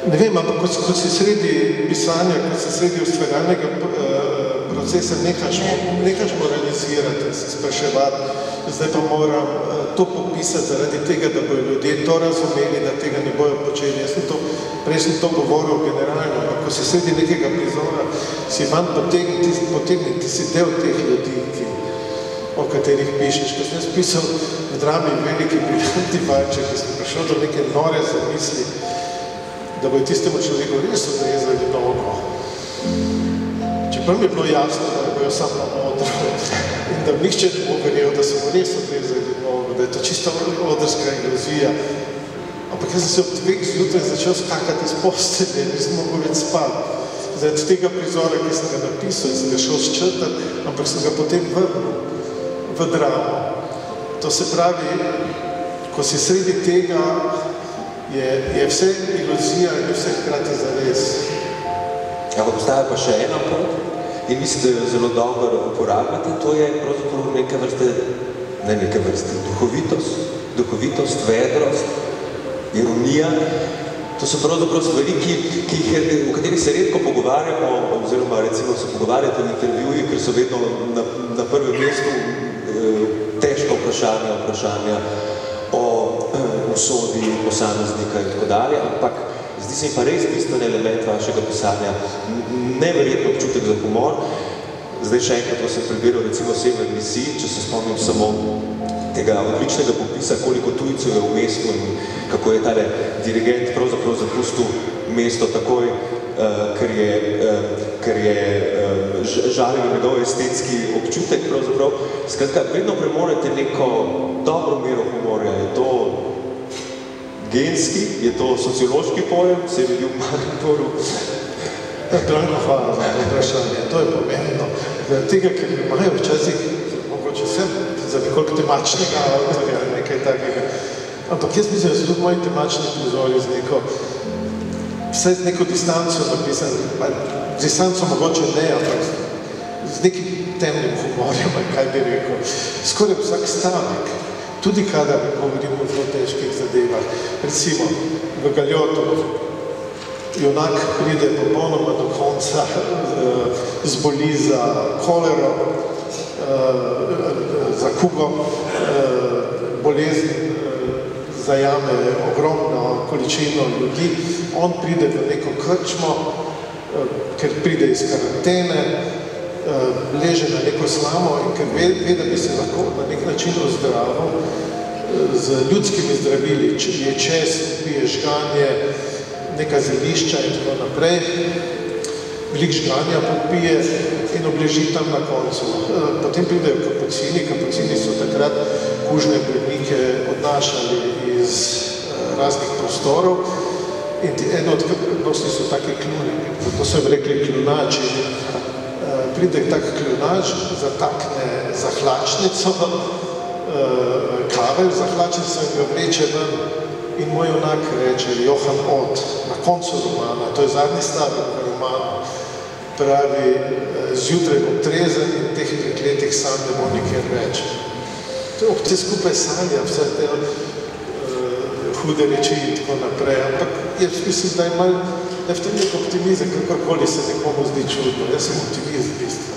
Ne vem, ampak ko si sredi pisanja, ko si sredi ustvarjalnega procesa, nehaš moralizirati, se spraševati, zdaj pa moram to popisati zaradi tega, da bojo ljudje to razumeli, da tega ne bojo počeli. Prej sem to govoril generalno, ampak ko si sredi nekega prizora, si van potegniti, ti si del teh ljudi, o katerih pišeš. Ko sem jaz pisal v drami Veliki briljanti valček, ko sem prišel do neke nore zamisli, da bojo tistemu človeku res odrezali nogo. Čeprav mi je bilo jasno, da bojo samo odro in da nihče ne bo verjel, da so mu res odrezali nogo. da je to čisto odrska iluzija. Ampak jaz sem se ob 2 zjutraj začel skakati iz postelje, nisem mogel več spati. Zaradi tega prizora, ki sem ga napisal in sem ga šel sčrtati, ampak sem ga potem vrnil v dramo. To se pravi, ko si sredi tega, je vse iluzija in je vse hkrati zares. Ampak obstaja pa še ena pot in mislim, da jo zelo dobro uporabljate, to je pravzaprav neke vrste duhovitost, vedrost, ironija. To so pravzaprav stvari, o katerih se redko pogovarjamo, oziroma recimo se pogovarjate v intervjujih, ker so vedno na prvem mestu težka vprašanja o usodi posameznika in tako dalje, ampak zdi se mi pa res bistven element vašega pisanja, neverjetno občutek za humor. Zdaj še enkrat, ko sem prebiral recimo Severni misij, če se spomnim samo tega odličnega popisa, koliko tujcev je v mestu in kako je tale dirigent pravzaprav zapustil mesto takoj, ker je žalil njegov estetski občutek pravzaprav. Skratka, vedno premorete neko dobro mero humorja. Je to genski, je to sociološki pojem, se je v Mariboru? Branko, hvala za vprašanje. To je pomembno. Tega, ker imajo včasih, mogoče sem za nekoliko temačnega avtorja, nekaj takega. Ampak jaz mislim, da so tudi moji temačni prizori z neko distanco napisan. Distanco mogoče ne, ampak z nekim temnim humorjem, kaj bi rekel. Skoraj vsak stavek, tudi kadar govorimo o zelo težkih zadevah. Recimo, v Galjotu junak pride popolnoma do konca, zboli za kolero, za kugo, bolezen zajame ogromno količino ljudi. On pride v neko krčmo, ker pride iz karantene, leže na neko slamo in ker ve, da bi se lahko na nek način ozdravil z ljudskimi zdravili, je česen, pije žganje, neka zelišča in tako naprej, veliko žganja popije in obleži tam na koncu. Potem pridejo kapucini so takrat kužne bolnike odnašali iz raznih prostorov in eno od kapucini so take kljuni, to so jim rekli kljunači. Pride tak kljunač, zatakne za hlačnico, kavelj za hlačnico in ga vleče ven. In moj junak reče, Johan Ott, na koncu romana, to je zadnji stavek v romanu, pravi, zjutraj bom trezen in teh prekletih sanj ne bo nikjer več. To je vse skupaj sanja, vse te hude reči in tako naprej, ampak jaz mislim, da ima v tem nek optimizem, kakorkoli se nekomu zdi čudno. Jaz sem optimist, v bistvu.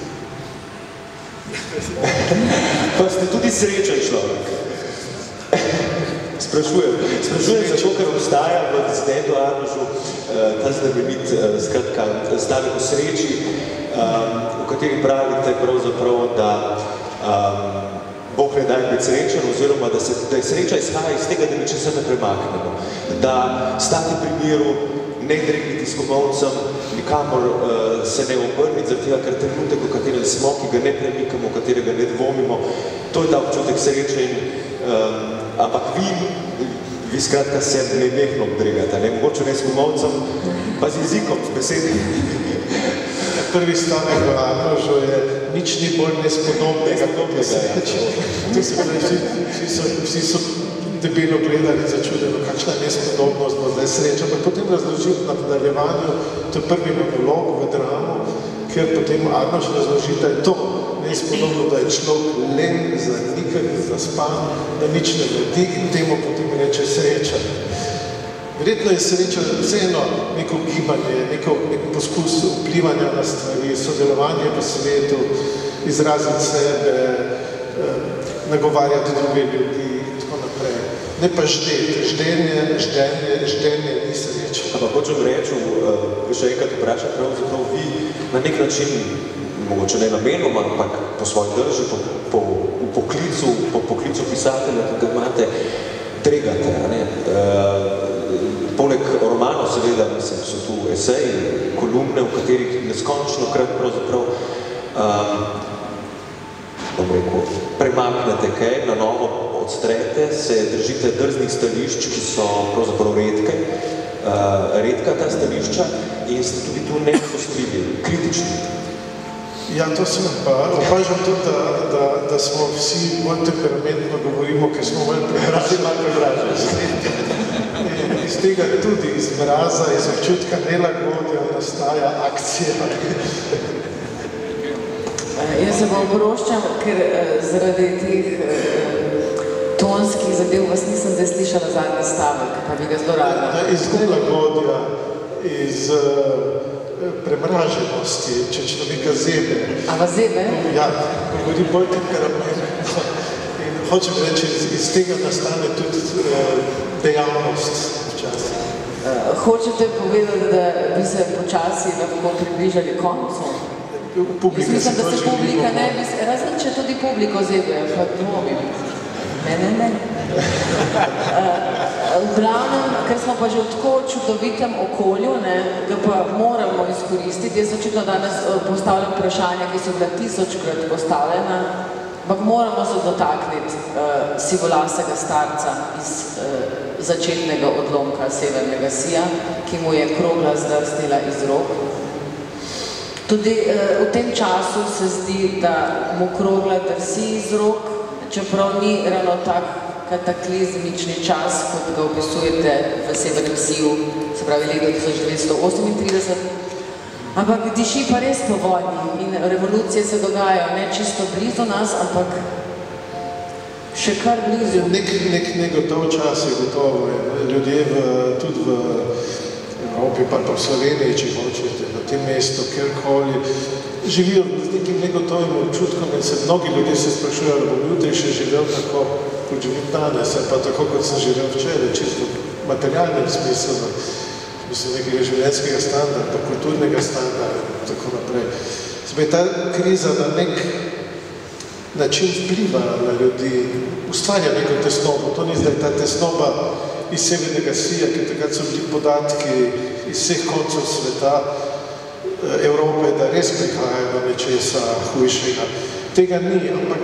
Pa ste tudi srečen človek. Sprašujem zato, ker obstaja v Dissidentu Arnožu ta znamenit stavek o sreči, v kateri pravite pravzaprav, da Bog ne daj biti srečen, oziroma da je sreča izhaja iz tega, da ničesar ne premaknemo. Da stati pri miru, ne dregniti s komolcem, nikamor se ne obrniti, zaradi tega, ker trenutek, v katerem smo, ki ga ne premikamo, v katerega ne dvomimo, to je ta občutek sreče in ampak vi skratka se nenehno obdregate, ne? Mogoče ne s komolcem, pa z jezikom, s besedi. Prvi stavek v Arnožu je nič ni bolj nespodobnega kot sreče. To se pravi, vsi so debelo gledali začudeno, kakšna nespodobnost bo zdaj sreča, ampak potem razložil na nadaljevanju, to je prvi monolog v dramu, ker potem Arnož razloži, da je to nespodobno, da je človek len, zanikan, zaspan, da nič ne naredi in temu potem reče sreča. Verjetno je sreča vseeno neko gibanje, nek poskus vplivanja na stvari, sodelovanje v svetu, izraziti sebe, nagovarjati druge ljudi in tako naprej. Ne pa ždenje ni sreča. Ampak hočem reči, še enkrat vprašati, pravzaprav vi na nek način, mogoče ne namenoma, ampak po svoji drži, po poklicu pisatelja, ki ga imate, tregate, ne? Poleg romanov, seveda, mislim, so tu eseji, kolumne, v katerih neskončno krat pravzaprav bom rekel, premaknete kaj, na novo odstrete, se držite drznih stališč, ki so pravzaprav redka ta stališča in ste tudi tu nepostrili, kritični. Ja, to sem pa opažam tudi, da smo vsi bolj temperamentno govorimo, ker smo bolj prevraženi. Iz tega tudi iz mraza, iz občutka nelagodja nastaja akcija. Jaz se vam obroščam, ker zaradi teh tonskih zadev vas nisem zdaj slišala zadnji stavek, pa bi ga zelo rada. Iz nelagodja, iz premraženosti, če človeka zebe. A vas zebe? Ja, govori bolj temperamentno. In hočem reči, iz tega nastane tudi dejavnost včasih. Hočete povedati, da bi se počasi lahko približali koncu? Jaz mislim, da se publika ne bi... Razen, če tudi publiko zebe, pa dvomim. Ne. V glavnem, ker smo pa že v tako čudovitem okolju, ga pa moramo izkoristiti. Jaz očitno danes postavljam vprašanja, ki so bila 1000-krat postavljena, ampak moramo se dotakniti sivolasega starca iz začetnega odlomka Severnega sija, ki mu je krogla zdrstila iz rok. Tudi v tem času se zdi, da mu krogla drsi iz rok, čeprav ni ravno tak kataklizmični čas, kot ga opisujete v Severnem siju, se pravi leto 1938. Ampak diši pa res po vojni in revolucije se dogajajo ne čisto blizu nas, ampak še kar blizu. Nek negotov čas je gotovo. Ljudje tudi v Evropi, pa v Sloveniji, če hočete, v tem mestu, kjerkoli, živijo z nekim negotovim občutkom in mnogi ljudje se sprašujejo, da bom jutri še živel tako, kot živim danes, pa tako, kot sem živel včeraj, čisto v materialnem smislu, nekega življenjskega standarda, kulturnega standarda in tako naprej. Zdaj, ta kriza na nek način vpliva na ljudi, ustvarja neko tesnobo. To ni zdaj ta tesnoba iz Severnega sija, ker takrat so bili podatki iz vseh koncev sveta, Evrope, da res prihajajo do nečesa hujšega. Tega ni, ampak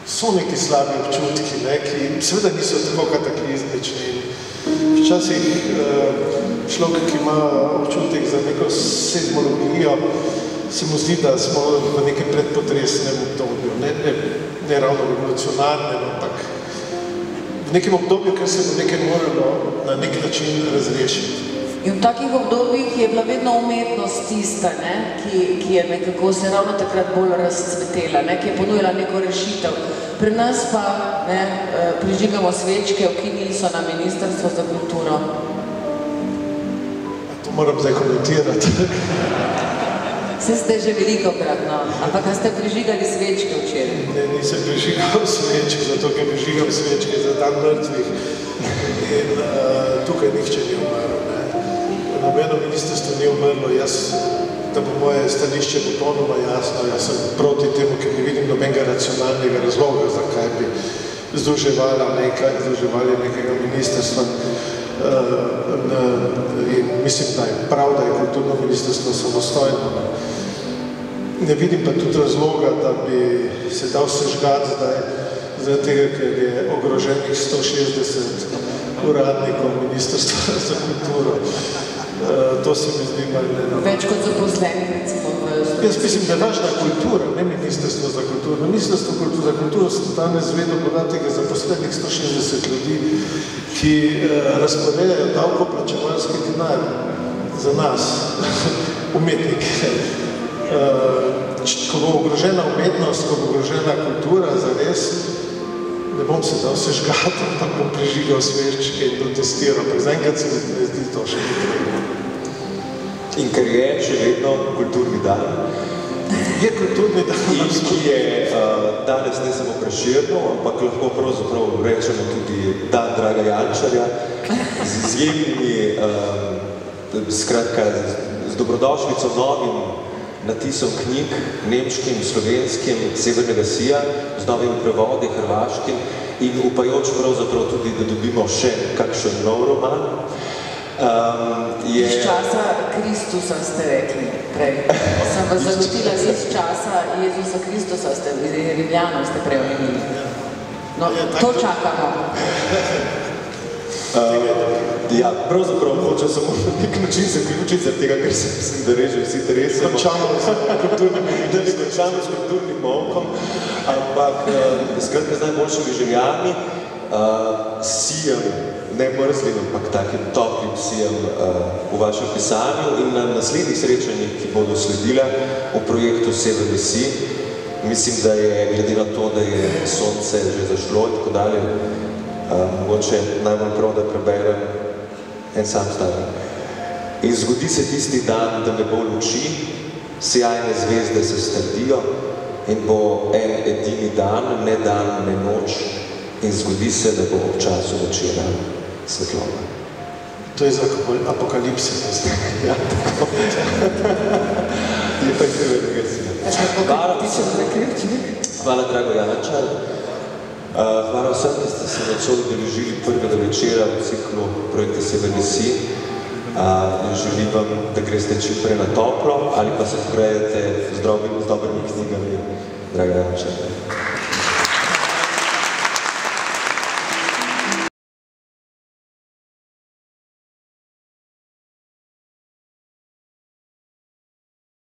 so neki slabi občutki, ki seveda niso tako kataklizmični. Včasih človek, ki ima občutek za neko seizmologijo, se mu zdi, da smo v nekem predpotresnem obdobju. Ne ravno revolucionarnem, ampak v nekem obdobju, ker se bo nekaj moralo na nek način razrešiti. In v takih obdobjih je bila vedno umetnost tista, ki je nekako se ravno takrat bolj razcvetela, ki je ponujala neko rešitev. Pri nas pa prižigamo svečke, ukinili so na Ministrstvo za kulturo. To moram zdaj komentirati. Vse ste že velikokrat, ampak ste prižigali svečke včeraj? Ne, nisem prižigal svečke, zato ker prižigam svečke za dan mrtvih. In tukaj nihče ni umrl. Nobeno ministrstvo ni umrlo, da bo moje stališče popolnoma jasno, jaz sem proti temu, ker ne vidim nobenega racionalnega razloga, zakaj bi združevali nekega ministrstva. In mislim, da je prav, da je kulturno ministrstvo samostojno. Ne vidim pa tudi razloga, da bi se dal sežgati zdaj, zaradi tega, ker je ogroženih 160 uradnikov Ministrstva za kulturo. To se mi zdi malo. Več kot zaposlenih, recimo. Jaz mislim, da je važna kultura, ne Ministrstvo za kulturo. Ministrstvo za kulturo so danes zvedel podatek zaposlenih 160 ljudi, ki razporejajo davkoplačevalski denar za nas, umetnike. Ko bo ogrožena umetnost, ko bo ogrožena kultura, zares, ne bom se dal sežgati, ampak bom prižigal svečke in protestiral. Zaenkrat se ne zdi to še nekaj. In ker je še vedno kulturni dan, je kulturni dan, ki je danes ne samo Prešernov, ampak lahko pravzaprav rečemo tudi dan Draga Jančarja, z izjemnimi, skratka, z dobrodošlico novim natisom knjig, nemškim, slovenskim, Severnega sija, z novimi prevodi, hrvaškim in upajoč pravzaprav tudi, da dobimo še kakšen nov roman. Iz časa Kristusa ste rekli prej. Sem vas zagotila iz časa Jezusa Kristusa, iz Rimljanov ste prej omenili. No, to čakamo. Ja, pravzaprav hočem samo na nek način zaključiti, zaradi tega, ker se mislim, da reže vsi teresi. Končamo s kulturnim molkom, ampak skratka z najboljšimi željami, sijem, ne mrzlim, ampak takim toplim sijem v vašem pisanju in na naslednjih srečanjih, ki bodo sledile v projektu Severni sij. Mislim, da je, glede na to, da je sonce že zašlo in tako dalje, mogoče najbolj prav, da preberem en sam stavek. In zgodi se tisti dan, da ne bo luči, sjajne zvezde se strdijo in bo en edini dan, ne dan, ne noč, in zgodi se, da bo ob času večera svetlova. To je za apokalipse. Ja, tako. Je pa seveda res. Hvala, drago Jančar. Hvala vsem, ki ste se nocoj udeležili prvega večera v ciklu projekta Severni sij. Želim vam, da greste čim prej na toplo ali pa se pogrejete z dobrimi knjigami, draga Jančar.